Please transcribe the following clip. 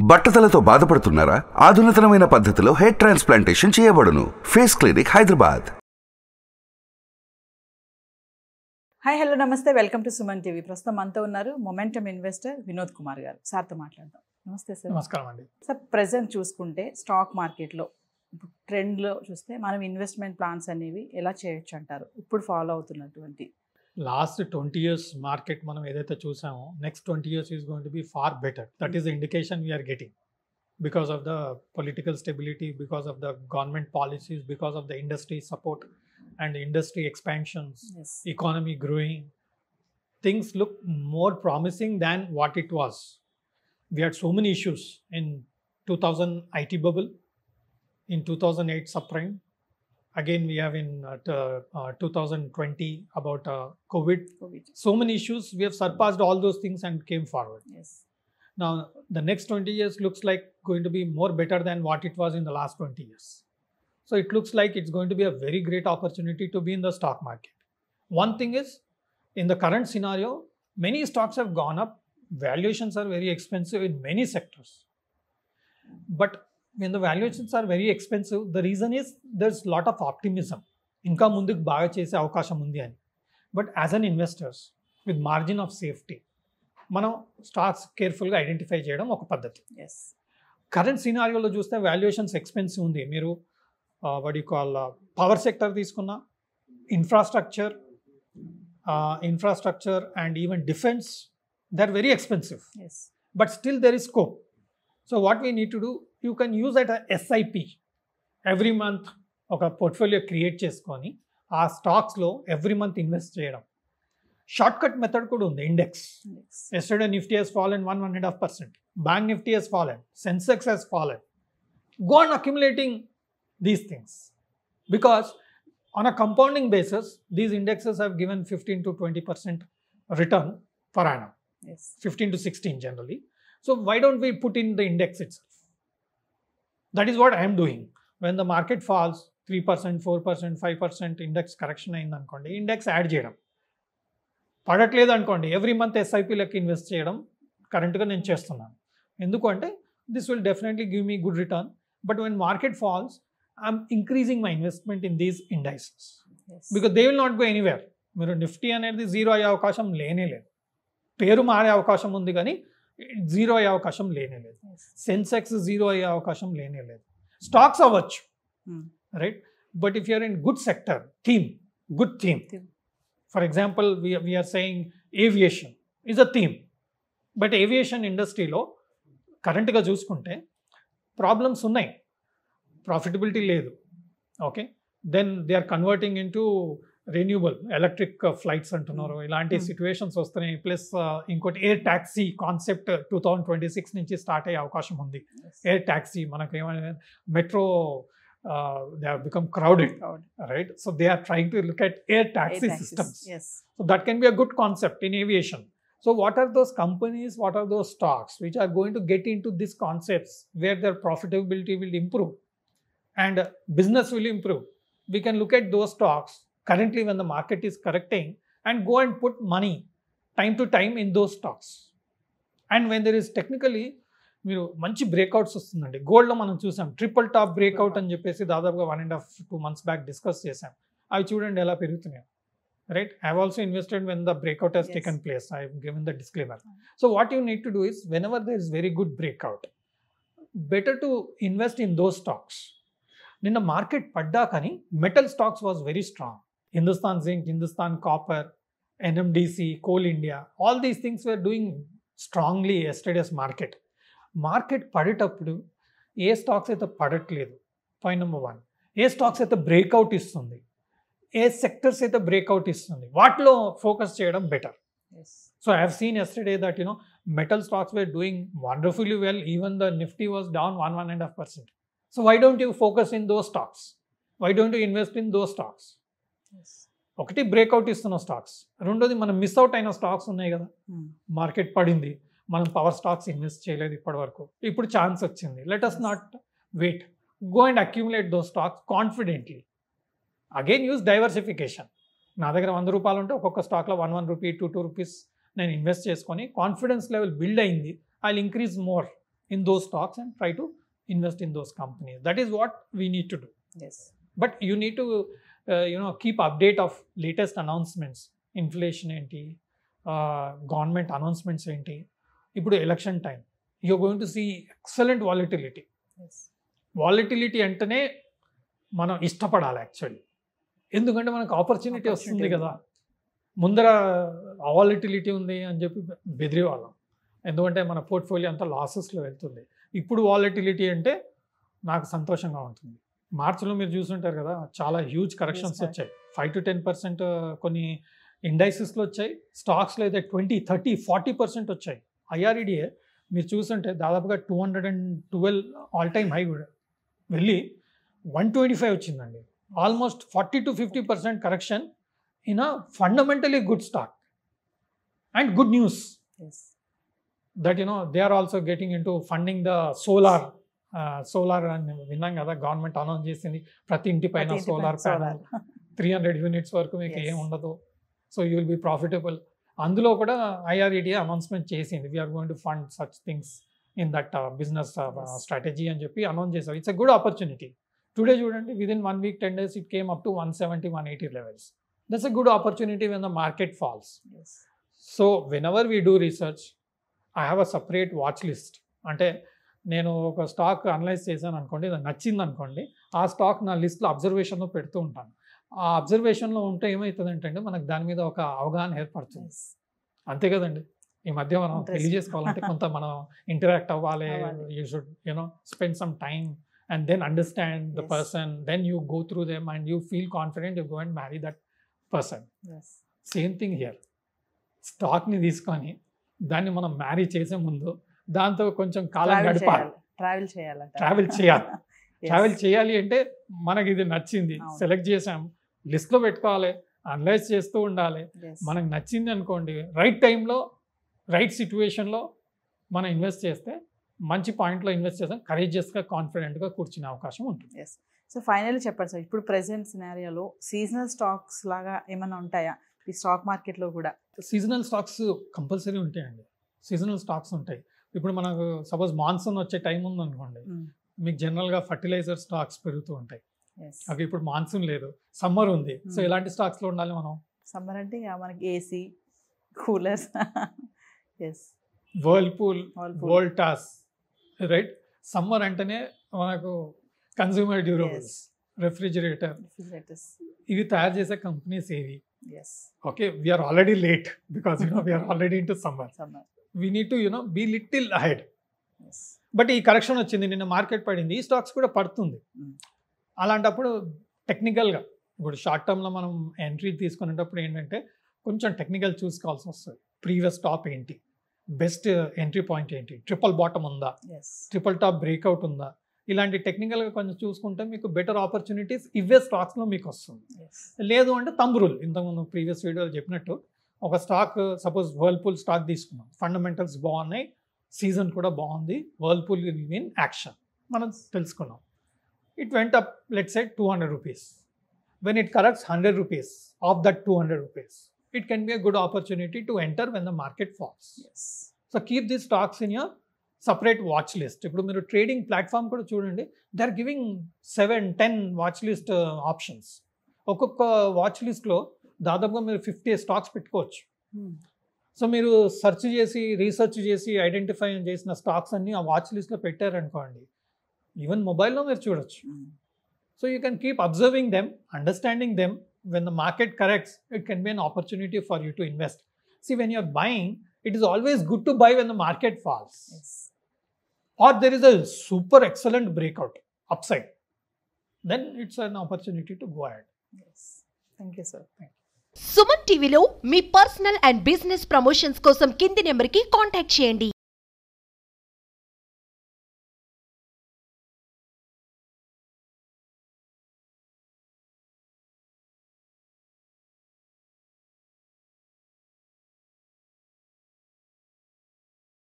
బట్టతలతో బాధపడుతున్నారా? ఆధునితనమైన పద్ధతిలో hair transplantation చేయబడును. Face clinic Hyderabad. Hi hello నమస్తే, వెల్కమ్ టు సుమన్ టీవీ. ప్రస్తుతం మనతో ఉన్నారు మొమెంటమ్ ఇన్వెస్టర్ వినోద్ కుమార్ గారు. సార్తో మాట్లాడదాం. నమస్తే సార్. నమస్కారం అండి. సార్, ప్రెజెంట్ చూసుకుంటే స్టాక్ మార్కెట్లో ట్రెండ్లో చూస్తే మనం ఇన్వెస్ట్మెంట్ ప్లాన్స్ అనేవి ఎలా చేయొచ్చు అంటారు? ఇప్పుడు ఫాలో అవుతున్నటువంటి లాస్ట్ 20 years మార్కెట్ మనం ఏదైతే చూసామో next 20 years is going to be far better. That is the indication we're getting because of the political stability, because of the government policies, because of the industry support and industry expansions, yes, economy growing. Things look more promising than what it was. We had so many issues in 2000 IT bubble, in 2008 subprime. Again, we have in 2020 about COVID. So many issues. We have surpassed all those things and came forward. Yes. Now, the next 20 years looks like going to be more better than what it was in the last 20 years. So it looks like it's going to be a very great opportunity to be in the stock market. One thing is, in the current scenario, many stocks have gone up. Valuations are very expensive in many sectors. But when the valuations are very expensive, the reason is there's a lot of optimism. Inka munduku baga chese avakasham undi ani. But as an investors, with margin of safety, మనం stocks కేర్ఫుల్గా identify చేయడం ఒక పద్ధతి. Yes, current సినారియోలో చూస్తే valuations expensive ఉంది. మీరు what you call power sector తీసుకున్న, infrastructure and even defense, they're very expensive. yes, But still there is scope. So what we need to do, you can use that as SIP. Every month ఒక portfolio create చేసుకొని ఆ స్టాక్స్లో every month invest చేయడం. Short cut method కూడా ఉంది. Index. Yesterday Nifty has fallen 1.5%. Bank Nifty has fallen. Sensex has fallen. Go on accumulating these things, because on a compounding basis these indexes have given 15 to 20% return per annum. yes, 15 to 16 generally. So why don't we put in the index itself? That is what I am doing. When the market falls 3%, 4%, 5% index correction అయింది అనుకోండి, index add చేయడం. పడట్లేదు అనుకోండి, every month ఎస్ఐపీలకి invest చేయడం కరెంట్గా నేను చేస్తున్నాను. ఎందుకంటే this will definitely give me good return. But when market falls, I'm increasing my investment in these indices, yes, because they will not go anywhere. మీరు నిఫ్టీ అనేది zero అయ్యే అవకాశం లేనే లేదు. పేరు మారే అవకాశం ఉంది కానీ జీరో అయ్యే అవకాశం లేనే లేదు. సెన్సెక్స్ జీరో అయ్యే అవకాశం లేనే లేదు. స్టాక్స్ అవ్వచ్చు, right? But if you're in good sector, good theme. For example, we're saying aviation is a theme. But aviation ఇండస్ట్రీలో కరెంట్గా చూసుకుంటే ప్రాబ్లమ్స్ ఉన్నాయి. ప్రాఫిటబిలిటీ లేదు. Okay, then they are converting into renewable electric flights అంటున్నారు. ఇలాంటి situations వస్తున్నాయి. Plus ఇంకోటి air taxi concept 2026 నుంచి స్టార్ట్ అయ్యే అవకాశం ఉంది. ఎయిర్ ట్యాక్సీ మనకు ఏమైనా metro they have become crowded, right? So they are trying to look at air taxi systems. So that can be a good concept in aviation. So what are those companies, what are those stocks which are going to get into these concepts where their profitability will improve and business will improve? We can look at those stocks currently when the market is correcting and go and put money time to time in those stocks. And when there is technically మీరు మంచి breakouts వస్తుందండి. గోల్డ్లో మనం చూసాం triple top breakout అని చెప్పేసి దాదాపుగా 1.5-2 months back discuss చేసాం. అవి చూడండి ఎలా పెరుగుతున్నాయి. Right? I have also invested when the breakout has taken place. I have given the disclaimer. So what you need to do is, whenever there is very good breakout, better to invest in those stocks. In the market padda kani metal stocks was very strong. Hindustan Zinc, Hindustan Copper, NMDC, Coal India, all these things were doing strongly yesterday's market. Market padetappudu ఏ stocks అయితే పడట్లేదు, point number 1. ఏ stocks అయితే breakout ఇస్తుంది, ఏ sectors అయితే breakout ఇస్తుంది, వాటిలో ఫోకస్ చేయడం better. So I have seen yesterday that metal stocks were doing wonderfully well. Even the Nifty was down 1.5%. So why don't you focus in those stocks? Why don't you invest in those stocks? ఒకటి breakout ఇస్తున్న stocks, రెండోది మనం miss out అయిన stocks ఉన్నాయి కదా. Market పడింది, మనం power stocks invest చేయలేదు ఇప్పటి వరకు, ఇప్పుడు ఛాన్స్ వచ్చింది. Let us not wait. Go and accumulate those stocks confidently. Again, use diversification. నా దగ్గర 100 రూపాయలు ఉంటే ఒక్కొక్క స్టాక్లో 1 రూపీ 2 రూపీస్ నేను ఇన్వెస్ట్ చేసుకొని కాన్ఫిడెన్స్ లెవెల్ బిల్డ్ అయింది. I will increase more in those stocks and try to invest in those companies. That is what we need to do. Yes. But you need to keep update of latest announcements. Inflation enti, government announcements enti. Ippudu election time, you're going to see excellent volatility. Yes. Volatility అంటేనే మనం ఇష్టపడాలి actually, ఎందుకంటే మనకు opportunity వస్తుంది కదా. ముందర volatility ఉంది అని చెప్పి బెదిరేవాళ్ళం, ఎందుకంటే మన పోర్ట్ఫోలియో అంతా లాసెస్లో వెళ్తుంది. ఇప్పుడు వాలిటిలిటీ అంటే నాకు సంతోషంగా ఉంటుంది. మార్చిలో మీరు చూసుంటారు కదా, చాలా హ్యూజ్ కరెక్షన్స్ వచ్చాయి, 5 to 10% కొన్ని ఇండైసెస్లో వచ్చాయి, స్టాక్స్లో అయితే 20, 30, 40% వచ్చాయి. IREDA మీరు చూసుంటే దాదాపుగా 212 ఆల్ టైమ్ హై కూడా వెళ్ళి 125 వచ్చిందండి. Almost 40 to 50% correction in a fundamentally good stock and good news that they are also getting into funding the solar అని విన్నాం కదా, గవర్నమెంట్ అనౌన్స్ చేసింది ప్రతి ఇంటి పైన సోలార్ ప్యానల్ 300 యూనిట్స్ వరకు మీకు ఏం ఉండదు, so you will be profitable. అందులో కూడా IREDA అనౌన్స్మెంట్ చేసింది, we're going to fund such things in that business strategy అని చెప్పి అనౌన్స్ చేశారు. It's a good opportunity. Today చూడండి, within 1 week 10 days it came up to 170, 180 levels. That's a good opportunity when the market falls. Yes. So whenever we do research, I have a separate watch list. అంటే నేను ఒక stock analyse చేశాను అనుకోండి, అది నచ్చింది అనుకోండి, ఆ స్టాక్ నా లిస్ట్లో అబ్జర్వేషన్లో పెడుతూ ఉంటాను. ఆ అబ్జర్వేషన్లో ఉంటే ఏమవుతుందంటే మనకు దాని మీద ఒక అవగాహన ఏర్పడుతుంది. అంతే కదండి, ఈ మధ్య మనం పెళ్లి చేసుకోవాలంటే కొంత మనం ఇంటరాక్ట్ అవ్వాలి. You should spend some time and then understand the person, then you go through them and you feel confident, you go and marry that person. Yes. Same thing here. స్టాక్ని తీసుకొని దాన్ని మనం మ్యారీ చేసే ముందు దాంతో కొంచెం కాలం గడపాలి, travel చేయాలి. అంటే మనకి ఇది నచ్చింది, సెలెక్ట్ చేసాం, లిస్ట్లో పెట్టుకోవాలి, అనలైజ్ చేస్తూ ఉండాలి. మనకు నచ్చింది అనుకోండి, రైట్ టైంలో రైట్ సిచ్యువేషన్లో మనం ఇన్వెస్ట్ చేస్తే, మంచి పాయింట్లో ఇన్వెస్ట్ చేస్తాం, కరేజియస్గా కాన్ఫిడెంట్గా కూర్చునే అవకాశం ఉంటుంది. ఎస్. సో ఫైనల్లీ చెప్పండి సార్, ఇప్పుడు ప్రెసెంట్ సినారియోలో సీజనల్ స్టాక్స్ లాగా ఏమైనా ఉంటాయా ఈ స్టాక్ మార్కెట్లో కూడా? సీజనల్ స్టాక్స్ కంపల్సరీ ఉంటాయండి, సీజనల్ స్టాక్స్ ఉంటాయి. ఇప్పుడు మనకు సపోజ్ మాన్సూన్ వచ్చే టైం ఉందనుకోండి, మీకు జనరల్గా ఫర్టిలైజర్ స్టాక్స్ పెరుగుతూ ఉంటాయి. ఓకే, ఇప్పుడు మాన్సూన్ లేదు, సమ్మర్ ఉంది, సో ఎలాంటి స్టాక్స్లో ఉండాలి మనం? సమ్మర్ అంటే మనకి AC, coolers, yes, Whirlpool, Voltas, right. Summer అంటేనే మనకు కన్స్యూమర్ డ్యూరబుల్స్, రెఫ్రిజిరేటర్స్, ఇవి తయారు చేసే కంపెనీస్ ఏవి? Okay, we're already late because we're already into summer. We need to be little ahead. But ఈ కరెక్షన్ వచ్చింది, నిన్న మార్కెట్ పడింది, ఈ స్టాక్స్ కూడా పడుతుంది. అలాంటప్పుడు టెక్నికల్గా ఇప్పుడు షార్ట్ టర్మ్లో మనం ఎంట్రీ తీసుకునేటప్పుడు ఏంటంటే కొంచెం టెక్నికల్ చూసుకోవాల్సి వస్తుంది. ప్రీవియస్ టాప్ ఏంటి, బెస్ట్ ఎంట్రీ పాయింట్ ఏంటి, ట్రిపుల్ బాటమ్ ఉందా, ట్రిపుల్ టాప్ బ్రేక్అవుట్ ఉందా, ఇలాంటి టెక్నికల్గా కొంచెం చూసుకుంటే మీకు బెటర్ ఆపర్చునిటీస్ ఇవే స్టాక్స్లో మీకు వస్తుంది. లేదు అంటే థంబ్ రూల్, ఇంతకుముందు ప్రీవియస్ వీడియోలో చెప్పినట్టు, ఒక స్టాక్ సపోజ్ వర్ల్పూల్ స్టాక్ తీసుకున్నాం, ఫండమెంటల్స్ బాగున్నాయి, సీజన్ కూడా బాగుంది, వర్ల్పూల్ విల్ విన్ యాక్షన్ మనం తెలుసుకున్నాం. It went up let's say 200 rupees. When it corrects 100 rupees of that 200 rupees, it can be a good opportunity to enter when the market falls. Yes. So keep these stocks in your separate watch list. ఇప్పుడు మీరు trading platform కూడా చూడండి, they are giving 7-10 watch list options. ఒక్కొక్క watch లిస్ట్లో దాదాపుగా మీరు 50 stocks పెట్టుకోవచ్చు. So మీరు సెర్చ్ చేసి, రీసెర్చ్ చేసి, ఐడెంటిఫై చేసిన స్టాక్స్ అన్ని ఆ వాచ్ లిస్ట్లో పెట్టారనుకోండి, ఈవెన్ మొబైల్లో మీరు చూడొచ్చు. So you can keep observing them, understanding them. When the market corrects, it can be an opportunity for you to invest. See, when you're buying, it is always good to buy when the market falls. Yes. Or there is a super excellent breakout upside. Then it's an opportunity to go ahead. Yes. Thank you, sir. Thank you. Suman టీవీలో మీ personal and business promotions కోసం కింది నెంబర్కి contact చేయండి.